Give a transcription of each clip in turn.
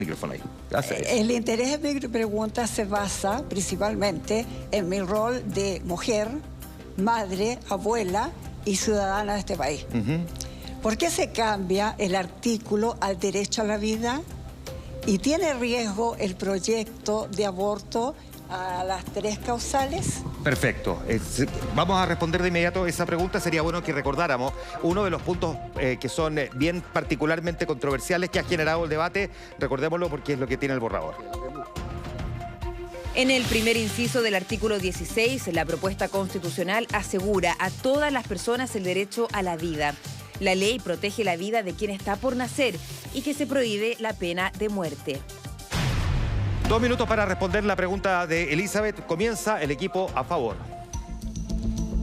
Micrófono ahí. Gracias. El interés de mi pregunta se basa principalmente en mi rol de mujer, madre, abuela y ciudadana de este país. ¿Por qué se cambia el artículo al derecho a la vida y tiene riesgo el proyecto de aborto a las 3 causales? Perfecto. Vamos a responder de inmediato esa pregunta. Sería bueno que recordáramos uno de los puntos que son bien particularmente controversiales que ha generado el debate. Recordémoslo porque es lo que tiene el borrador. En el primer inciso del artículo 16, la propuesta constitucional asegura a todas las personas el derecho a la vida. La ley protege la vida de quien está por nacer y que se prohíbe la pena de muerte. 2 minutos para responder la pregunta de Elizabeth. Comienza el equipo a favor.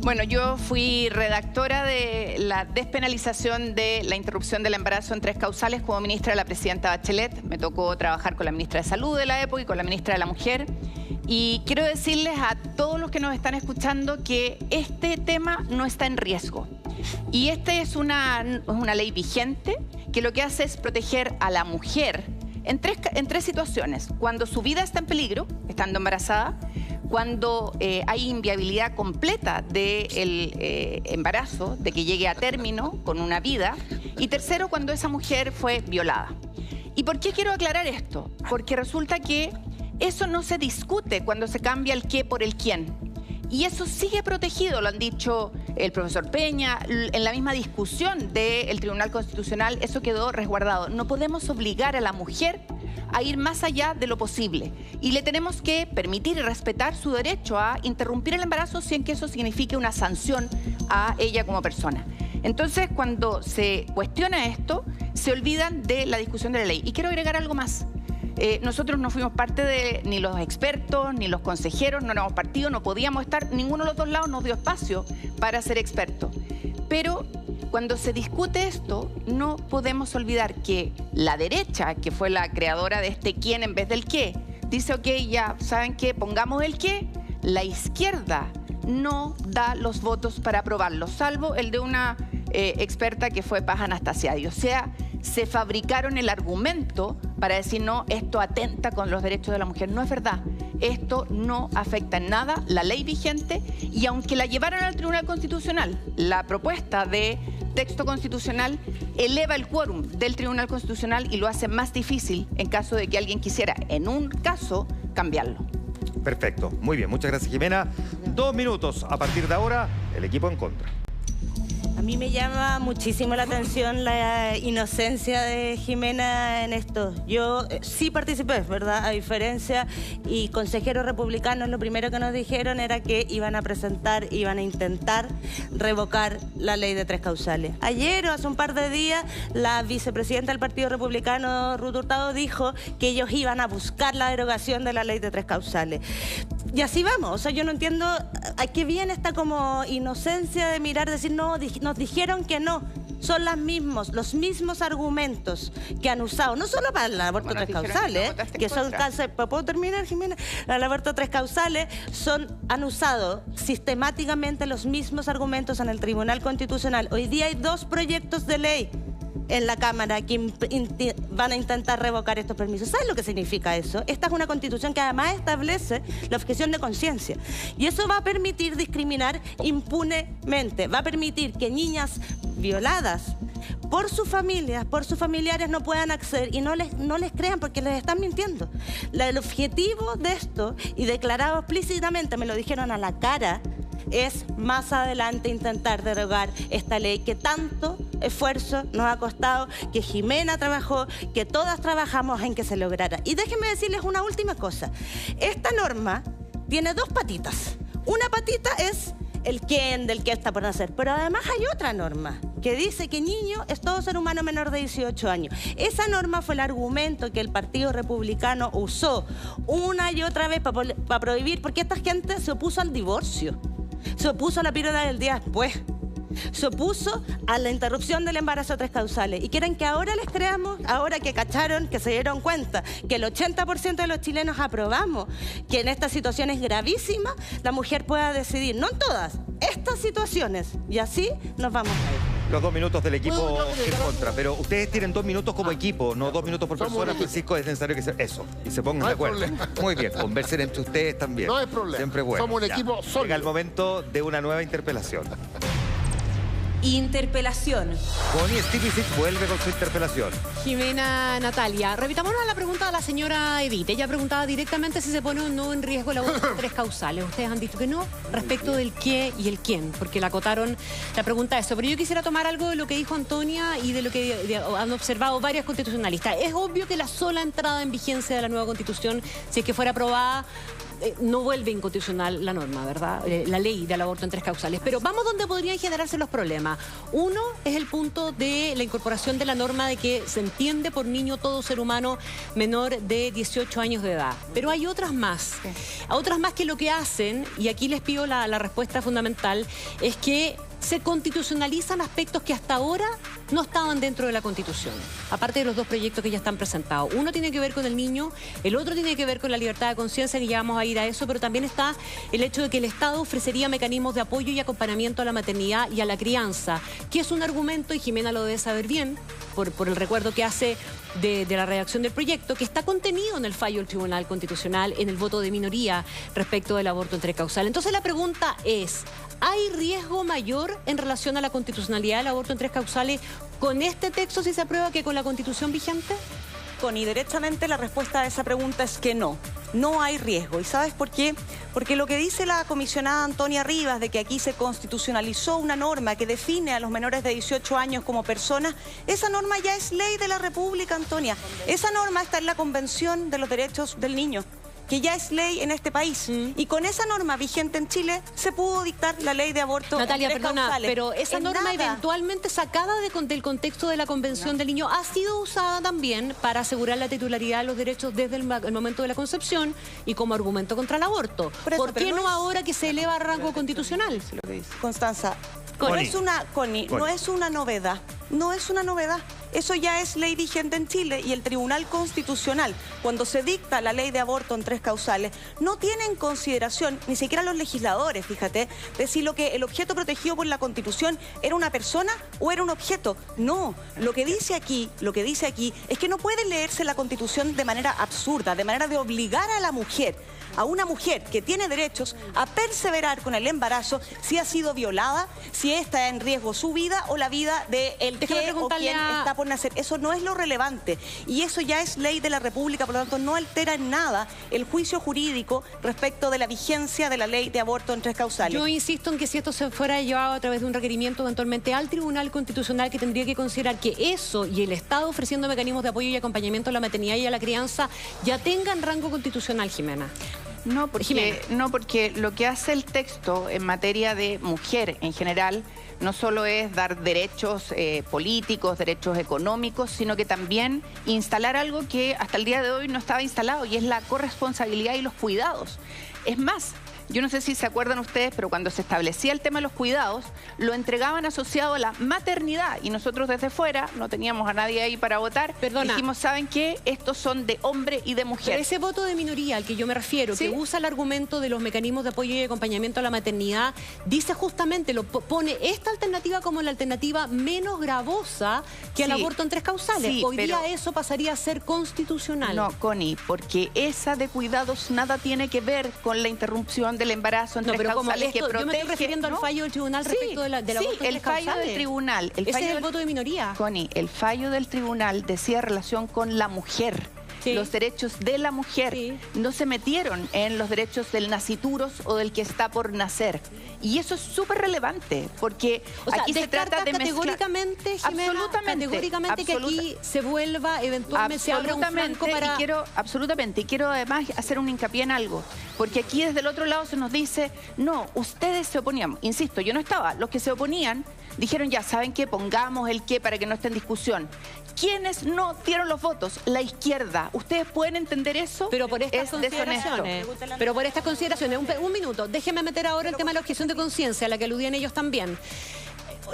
Bueno, yo fui redactora de la despenalización de la interrupción del embarazo en 3 causales como ministra de la presidenta Bachelet. Me tocó trabajar con la ministra de Salud de la época y con la ministra de la Mujer. Y quiero decirles a todos los que nos están escuchando que este tema no está en riesgo. Y esta es una ley vigente que lo que hace es proteger a la mujer en tres situaciones. Cuando su vida está en peligro, estando embarazada, cuando hay inviabilidad completa del embarazo, de que llegue a término con una vida, y tercero, cuando esa mujer fue violada. ¿Y por qué quiero aclarar esto? Porque resulta que eso no se discute cuando se cambia el qué por el quién. Y eso sigue protegido, lo han dicho el profesor Peña, en la misma discusión del Tribunal Constitucional, eso quedó resguardado. No podemos obligar a la mujer a ir más allá de lo posible. Y le tenemos que permitir y respetar su derecho a interrumpir el embarazo sin que eso signifique una sanción a ella como persona. Entonces, cuando se cuestiona esto, se olvidan de la discusión de la ley. Y quiero agregar algo más. Nosotros no fuimos parte de ni los expertos, ni los consejeros, no éramos partido, no podíamos estar, ninguno de los dos lados nos dio espacio para ser expertos. Pero cuando se discute esto, no podemos olvidar que la derecha, que fue la creadora de este quién en vez del qué, dice, ok, ya, ¿saben qué? Pongamos el qué. La izquierda no da los votos para aprobarlo, salvo el de una experta que fue Paz Anastasiadi. O sea, se fabricaron el argumento para decir, no, esto atenta con los derechos de la mujer. No es verdad. Esto no afecta en nada la ley vigente y aunque la llevaron al Tribunal Constitucional, la propuesta de texto constitucional eleva el quórum del Tribunal Constitucional y lo hace más difícil en caso de que alguien quisiera, en un caso, cambiarlo. Perfecto. Muy bien. Muchas gracias, Jimena. 2 minutos a partir de ahora, el equipo en contra. A mí me llama muchísimo la atención la inocencia de Jimena en esto. Yo sí participé, ¿verdad? A diferencia, y consejeros republicanos lo primero que nos dijeron era que iban a presentar, iban a intentar revocar la ley de 3 causales. Ayer o hace un par de días, la vicepresidenta del Partido Republicano, Ruth Hurtado, dijo que ellos iban a buscar la derogación de la ley de 3 causales. Y así vamos, o sea, yo no entiendo a qué viene esta como inocencia de mirar, decir, no, nos dijeron que no. Son los mismos argumentos que han usado, no solo para el aborto 3 causales, que son casos, ¿puedo terminar, Jimena? El aborto 3 causales han usado sistemáticamente los mismos argumentos en el Tribunal Constitucional. Hoy día hay 2 proyectos de ley en la Cámara que van a intentar revocar estos permisos. ¿Sabes lo que significa eso? Esta es una constitución que además establece la objeción de conciencia. Y eso va a permitir discriminar impunemente. Va a permitir que niñas violadas por sus familias, por sus familiares no puedan acceder y no les crean porque les están mintiendo. El objetivo de esto, y declarado explícitamente, me lo dijeron a la cara, es más adelante intentar derogar esta ley que tanto esfuerzo nos ha costado, que Jimena trabajó, que todas trabajamos en que se lograra. Y déjenme decirles una última cosa. Esta norma tiene 2 patitas. Una patita es el quién del que está por nacer, pero además hay otra norma que dice que niño es todo ser humano menor de 18 años. Esa norma fue el argumento que el Partido Republicano usó una y otra vez para prohibir, porque esta gente se opuso al divorcio, se opuso a la píldora del día después, se opuso a la interrupción del embarazo 3 causales. ¿Y quieren que ahora les creamos? Ahora que cacharon, que se dieron cuenta que el 80% de los chilenos aprobamos que en estas situaciones gravísimas la mujer pueda decidir, no en todas, estas situaciones. Y así nos vamos a ir. Los 2 minutos del equipo en contra. Pero ustedes tienen 2 minutos como equipo, no 2 minutos por persona. Francisco, es necesario que eso. Y se pongan de acuerdo. Muy bien, conversen entre ustedes también. No hay problema. Siempre bueno. Somos un equipo sólido. Llega el momento de una nueva interpelación. Interpelación. Connie Stipicic vuelve con su interpelación. Jimena Natalia, repitámonos a la pregunta de la señora Edith. Ella preguntaba directamente si se pone o no en riesgo el aborto por 3 causales. Ustedes han dicho que no, respecto del qué y el quién, porque la acotaron la pregunta a eso. Pero yo quisiera tomar algo de lo que dijo Antonia y de lo que han observado varias constitucionalistas. Es obvio que la sola entrada en vigencia de la nueva Constitución, si es que fuera aprobada, no vuelve inconstitucional la norma, ¿verdad? La ley del aborto en 3 causales. Pero vamos donde podrían generarse los problemas. Uno es el punto de la incorporación de la norma de que se entiende por niño todo ser humano menor de 18 años de edad. Pero hay otras más. Otras más que lo que hacen, y aquí les pido la respuesta fundamental, es que se constitucionalizan aspectos que hasta ahora no estaban dentro de la Constitución, aparte de los 2 proyectos que ya están presentados. Uno tiene que ver con el niño, el otro tiene que ver con la libertad de conciencia, que ya vamos a ir a eso, pero también está el hecho de que el Estado ofrecería mecanismos de apoyo y acompañamiento a la maternidad y a la crianza, que es un argumento, y Jimena lo debe saber bien, por el recuerdo que hace de la redacción del proyecto, que está contenido en el fallo del Tribunal Constitucional, en el voto de minoría respecto del aborto en 3 causales. Entonces la pregunta es, ¿hay riesgo mayor en relación a la constitucionalidad del aborto en 3 causales con este texto si se aprueba que con la Constitución vigente? Connie, directamente la respuesta a esa pregunta es que no. No hay riesgo. ¿Y sabes por qué? Porque lo que dice la comisionada Antonia Rivas de que aquí se constitucionalizó una norma que define a los menores de 18 años como personas, esa norma ya es ley de la República, Antonia. Esa norma está en la Convención de los Derechos del Niño, que ya es ley en este país. Y con esa norma vigente en Chile se pudo dictar la ley de aborto. Natalia, en 3 perdona, causales. pero esa norma eventualmente sacada del contexto de la Convención del Niño ha sido usada también para asegurar la titularidad de los derechos desde el momento de la concepción y como argumento contra el aborto. ¿Por qué no ahora que se eleva a rango constitucional? Constanza, Connie. no es una novedad. No es una novedad. Eso ya es ley vigente en Chile y el Tribunal Constitucional, cuando se dicta la ley de aborto en 3 causales, no tiene en consideración, ni siquiera los legisladores, fíjate, de si el objeto protegido por la Constitución era una persona o era un objeto. No, lo que dice aquí es que no puede leerse la Constitución de manera absurda, de manera de obligar a la mujer, a una mujer que tiene derechos, a perseverar con el embarazo si ha sido violada, si está en riesgo su vida o la vida de el que o quien está por nacer. Eso no es lo relevante y eso ya es ley de la República, por lo tanto no altera en nada el juicio jurídico respecto de la vigencia de la ley de aborto en 3 causales. Yo insisto en que si esto se fuera llevado a través de un requerimiento eventualmente al Tribunal Constitucional, que tendría que considerar que eso y el Estado ofreciendo mecanismos de apoyo y acompañamiento a la maternidad y a la crianza ya tengan rango constitucional, Jimena. No, porque lo que hace el texto en materia de mujer en general no solo es dar derechos políticos, derechos económicos, sino que también instalar algo que hasta el día de hoy no estaba instalado, y es la corresponsabilidad y los cuidados. Es más, yo no sé si se acuerdan ustedes, pero cuando se establecía el tema de los cuidados, lo entregaban asociado a la maternidad, y nosotros desde fuera no teníamos a nadie ahí para votar. Perdona. Dijimos, ¿saben qué? Estos son de hombre y de mujer. Pero ese voto de minoría al que yo me refiero, ¿sí?, que usa el argumento de los mecanismos de apoyo y acompañamiento a la maternidad, dice justamente, lo pone esta alternativa como la alternativa menos gravosa que el aborto en 3 causales. Sí, hoy día eso pasaría a ser constitucional. No, Connie, porque esa de cuidados nada tiene que ver con la interrupción del embarazo en 3 causales que protege. Yo me estoy refiriendo al fallo del tribunal respecto del aborto en 3 el fallo causales. del tribunal. Ese es el voto de minoría. Connie, el fallo del tribunal decía relación con la mujer. Sí. Los derechos de la mujer no se metieron en los derechos del nacituros o del que está por nacer. Y eso es súper relevante, porque aquí se trata de categóricamente, Jimena, categóricamente que aquí se vuelva eventualmente, se abra un flanco para... Absolutamente, y quiero además hacer un hincapié en algo, porque aquí desde el otro lado se nos dice, no, ustedes se oponían. Insisto, yo no estaba, los que se oponían dijeron, ya, ¿saben qué? Pongamos el qué para que no esté en discusión. ¿Quiénes no dieron los votos? La izquierda. ¿Ustedes pueden entender eso? Pero por estas consideraciones. Pero por estas consideraciones. Un minuto. Déjeme meter ahora el tema de la objeción de conciencia, a la que aludían ellos también.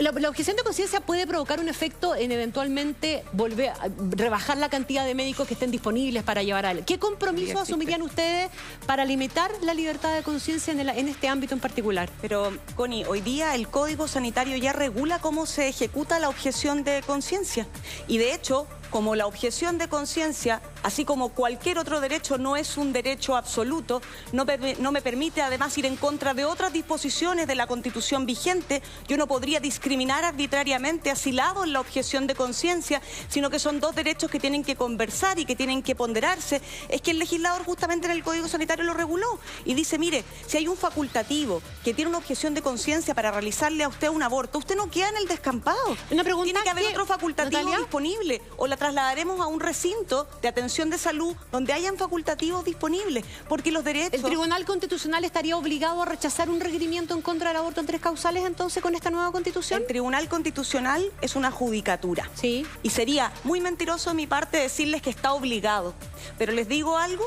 La objeción de conciencia puede provocar un efecto en eventualmente volver a rebajar la cantidad de médicos que estén disponibles para llevar a... ¿Qué compromiso asumirían ustedes para limitar la libertad de conciencia en este ámbito en particular? Pero, Connie, hoy día el Código Sanitario ya regula cómo se ejecuta la objeción de conciencia. Y de hecho, como la objeción de conciencia, así como cualquier otro derecho, no es un derecho absoluto, no me permite además ir en contra de otras disposiciones de la Constitución vigente. Yo no podría discriminar arbitrariamente asilado en la objeción de conciencia, sino que son dos derechos que tienen que conversar y que tienen que ponderarse. Es que el legislador justamente en el Código Sanitario lo reguló y dice, mire, si hay un facultativo que tiene una objeción de conciencia para realizarle a usted un aborto, usted no queda en el descampado. Una pregunta, tiene que haber otro facultativo, ¿Natalia?, disponible, o la trasladaremos a un recinto de atención de salud donde hayan facultativos disponibles, porque los derechos... ¿El Tribunal Constitucional estaría obligado a rechazar un requerimiento en contra del aborto en 3 causales entonces con esta nueva Constitución? El Tribunal Constitucional es una judicatura. Sí. Y sería muy mentiroso de mi parte decirles que está obligado. Pero les digo algo,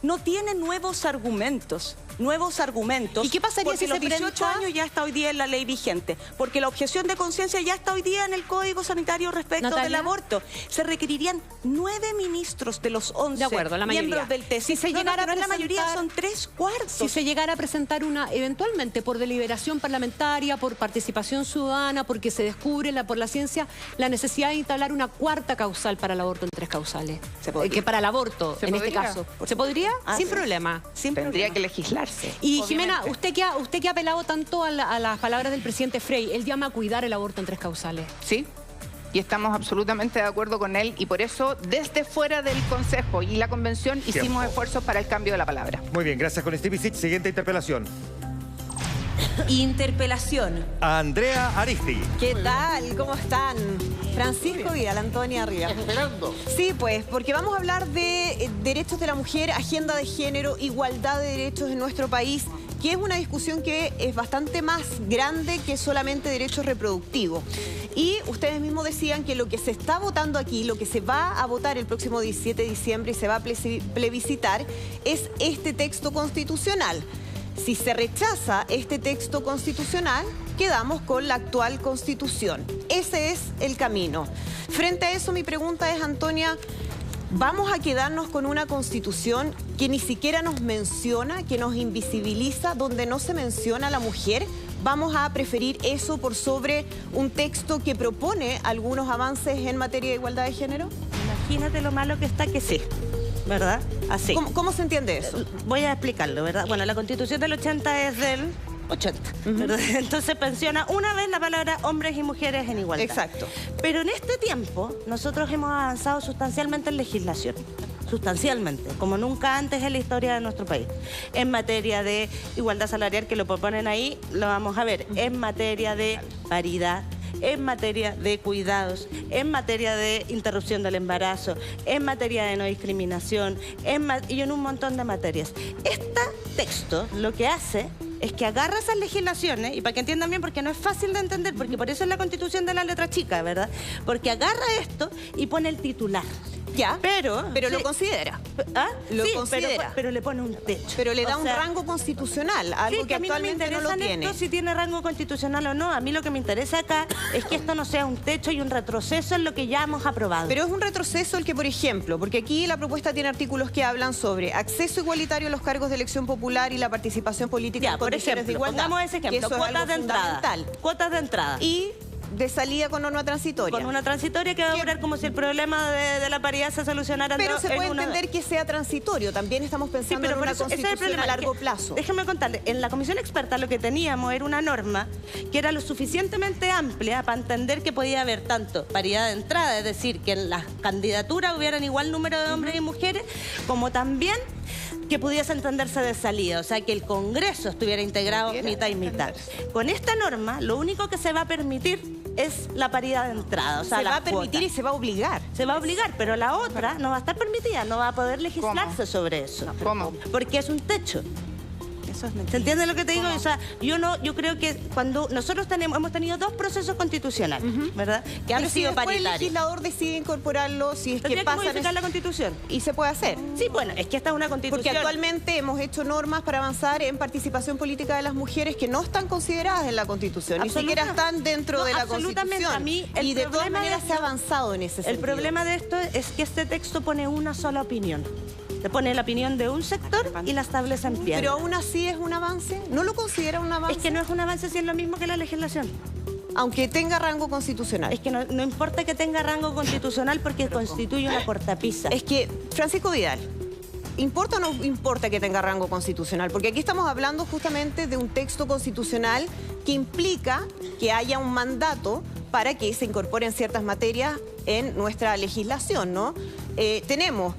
no tiene nuevos argumentos. ¿Y qué pasaría porque si los se 18 años ya está hoy día en la ley vigente? Porque la objeción de conciencia ya está hoy día en el Código Sanitario respecto del aborto. Se requerirían 9 ministros de los 11 de acuerdo, la miembros del TC. Si se llegara a presentar, la mayoría, son 3/4. Si se llegara a presentar una, eventualmente por deliberación parlamentaria, por participación ciudadana, porque se descubre por la ciencia la necesidad de instalar una 4ª causal para el aborto en 3 causales. Que para el aborto, en este caso. ¿Se podría? Sin problema. Tendría que legislar. Y Jimena, usted que ha apelado tanto a las palabras del presidente Frey, él llama a cuidar el aborto en 3 causales. Sí, y estamos absolutamente de acuerdo con él, y por eso desde fuera del Consejo y la Convención hicimos esfuerzos para el cambio de la palabra. Muy bien, gracias con Stevie Sitch. Siguiente interpelación. Interpelación. Andrea Aristegui. ¿Qué tal? ¿Cómo están? Francisco Vidal, Antonia Rivas. Esperando. Sí, pues, porque vamos a hablar de derechos de la mujer, agenda de género, igualdad de derechos en nuestro país, que es una discusión que es bastante más grande que solamente derechos reproductivos. Y ustedes mismos decían que lo que se está votando aquí, lo que se va a votar el próximo 17 de diciembre y se va a plebiscitar, es este texto constitucional. Si se rechaza este texto constitucional, quedamos con la actual Constitución. Ese es el camino. Frente a eso, mi pregunta es, Antonia, ¿vamos a quedarnos con una Constitución que ni siquiera nos menciona, que nos invisibiliza, donde no se menciona a la mujer? ¿Vamos a preferir eso por sobre un texto que propone algunos avances en materia de igualdad de género? Imagínate lo malo que está que sí, ¿verdad? Así. ¿Cómo se entiende eso? Voy a explicarlo, ¿verdad? Bueno, la Constitución del 80 es del 80, ¿verdad? Entonces menciona una vez la palabra hombres y mujeres en igualdad. Exacto. Pero en este tiempo nosotros hemos avanzado sustancialmente en legislación. Sustancialmente, como nunca antes en la historia de nuestro país. En materia de igualdad salarial, que lo proponen ahí, lo vamos a ver. En materia de paridad, en materia de cuidados, en materia de interrupción del embarazo, en materia de no discriminación, y en un montón de materias. Este texto lo que hace es que agarra esas legislaciones, y para que entiendan bien, porque no es fácil de entender, porque por eso es la Constitución de la letra chica, ¿verdad? Porque agarra esto y pone el titular. Ya, pero sí, lo considera. ¿Ah? Lo sí, considera. Pero le pone un techo. Pero le da un rango constitucional, algo sí, que a mí actualmente no lo tiene. Si tiene rango constitucional o no. A mí lo que me interesa acá es que esto no sea un techo y un retroceso en lo que ya hemos aprobado. Pero es un retroceso el que, por ejemplo, porque aquí la propuesta tiene artículos que hablan sobre acceso igualitario a los cargos de elección popular y la participación política en condiciones de igualdad. Pongamos ese ejemplo, cuotas de entrada. Cuotas de entrada. Y de salida con norma transitoria. Con una transitoria que va a durar como si el problema de la paridad se solucionara. Pero se puede entender que sea transitorio. También estamos pensando en una constitución a largo plazo. Déjenme contarle, en la comisión experta lo que teníamos era una norma que era lo suficientemente amplia para entender que podía haber tanto paridad de entrada, es decir, que en las candidaturas hubieran igual número de hombres y mujeres, como también que pudiese entenderse de salida, o sea, que el Congreso estuviera integrado mitad y mitad. Con esta norma, lo único que se va a permitir es la paridad de entrada, o sea, se va a permitir y se va a obligar. Se va a obligar, pero la otra no va a estar permitida, no va a poder legislarse sobre eso. ¿Cómo? Porque es un techo. Eso es mentira. ¿Se entiende lo que te digo? O sea, yo creo que cuando nosotros hemos tenido 2 procesos constitucionales, ¿verdad? Que han Pero si sido después el paritarios. legislador decide incorporarlo, si es que Tendría que pasa... modificar la Constitución. Y se puede hacer. Sí, bueno, es que esta es una Constitución. Porque actualmente hemos hecho normas para avanzar en participación política de las mujeres que no están consideradas en la Constitución, ni siquiera están dentro de la absolutamente. Constitución. A mí, y de todas maneras se ha avanzado en ese sentido. El problema de esto es que este texto pone una sola opinión. Te pone la opinión de un sector y la establece en pie. Pero aún así es un avance. ¿No lo considera un avance? Es que no es un avance si es lo mismo que la legislación. Aunque tenga rango constitucional. Es que no importa que tenga rango constitucional porque constituye una cortapisa. Es que, Francisco Vidal, ¿importa o no importa que tenga rango constitucional? Porque aquí estamos hablando justamente de un texto constitucional que implica que haya un mandato para que se incorporen ciertas materias en nuestra legislación, ¿no? Tenemos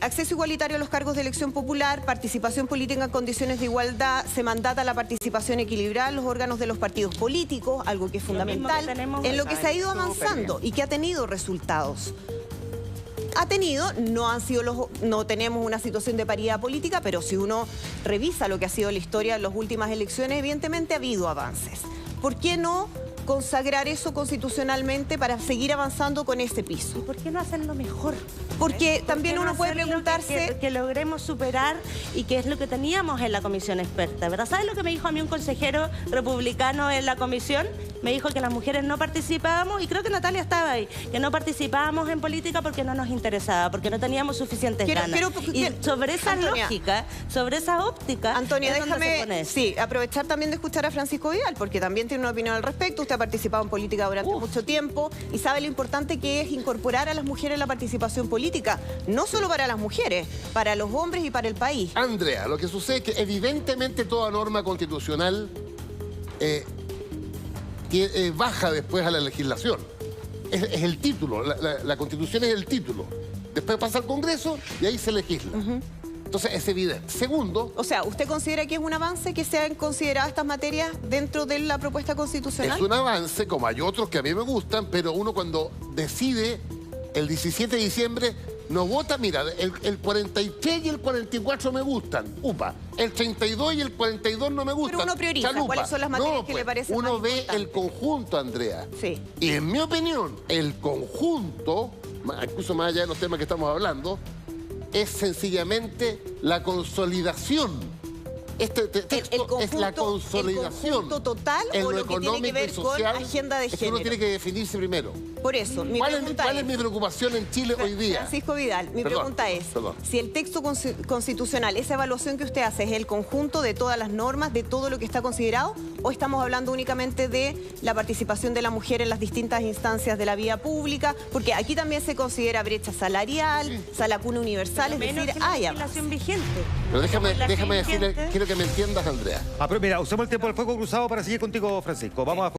acceso igualitario a los cargos de elección popular, participación política en condiciones de igualdad, se mandata la participación equilibrada en los órganos de los partidos políticos, algo que es fundamental, en lo que se ha ido avanzando y que ha tenido resultados. No tenemos una situación de paridad política, pero si uno revisa lo que ha sido la historia en las últimas elecciones, evidentemente ha habido avances. ¿Por qué no consagrar eso constitucionalmente para seguir avanzando con ese piso? ¿Y por qué no hacerlo mejor? Porque también uno puede preguntarse... Que logremos superar y que es lo que teníamos en la comisión experta, ¿verdad? ¿Sabes lo que me dijo a mí un consejero republicano en la comisión? Me dijo que las mujeres no participábamos, y creo que Natalia estaba ahí, que no participábamos en política porque no nos interesaba, porque no teníamos suficientes ganas. Y sobre esa lógica, sobre esa óptica... Antonia, déjame aprovechar también de escuchar a Francisco Vidal, porque también tiene una opinión al respecto. Usted ha participado en política durante mucho tiempo y sabe lo importante que es incorporar a las mujeres en la participación política, no solo para las mujeres, para los hombres y para el país. Andrea, lo que sucede es que evidentemente toda norma constitucional baja después a la legislación. Es el título, la Constitución es el título. Después pasa al Congreso y ahí se legisla. Entonces es evidente. Segundo... O sea, ¿usted considera que es un avance que sean consideradas estas materias dentro de la propuesta constitucional? Es un avance, como hay otros que a mí me gustan, pero uno cuando decide el 17 de diciembre no vota, mira, el 43 y el 44 me gustan, el 32 y el 42 no me gustan. Pero uno prioriza, ¿cuáles son las materias que le parecen más uno ve importantes? el conjunto, Andrea. Sí. Y en mi opinión, el conjunto, incluso más allá de los temas que estamos hablando, es sencillamente la consolidación. Este texto es la consolidación. ¿El conjunto total o lo que tiene que ver con agenda de género? Uno tiene que definirse primero. Por eso, mi pregunta ¿Cuál es mi preocupación en Chile hoy día? Francisco Vidal, mi pregunta es, si el texto constitucional, esa evaluación que usted hace, ¿es el conjunto de todas las normas, de todo lo que está considerado? ¿O estamos hablando únicamente de la participación de la mujer en las distintas instancias de la vía pública? Porque aquí también se considera brecha salarial, salacuna universal, es decir, hay legislación vigente. Pero déjame decirle, quiero que me entiendas, Andrea. Pero mira, usemos el tiempo del fuego cruzado para seguir contigo, Francisco. Vamos a